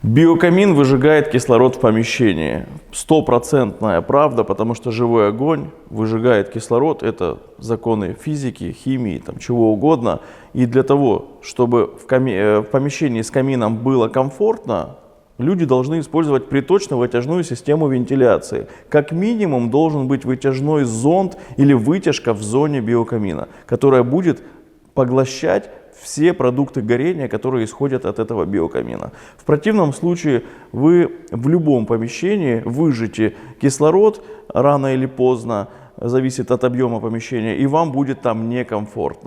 Биокамин выжигает кислород в помещении. Стопроцентная правда, потому что живой огонь выжигает кислород. Это законы физики, химии, там, чего угодно. И для того, чтобы в помещении с камином было комфортно, люди должны использовать приточно-вытяжную систему вентиляции. Как минимум должен быть вытяжной зонд или вытяжка в зоне биокамина, которая будет поглощать все продукты горения, которые исходят от этого биокамина. В противном случае вы в любом помещении выжжете кислород рано или поздно, зависит от объема помещения, и вам будет там некомфортно.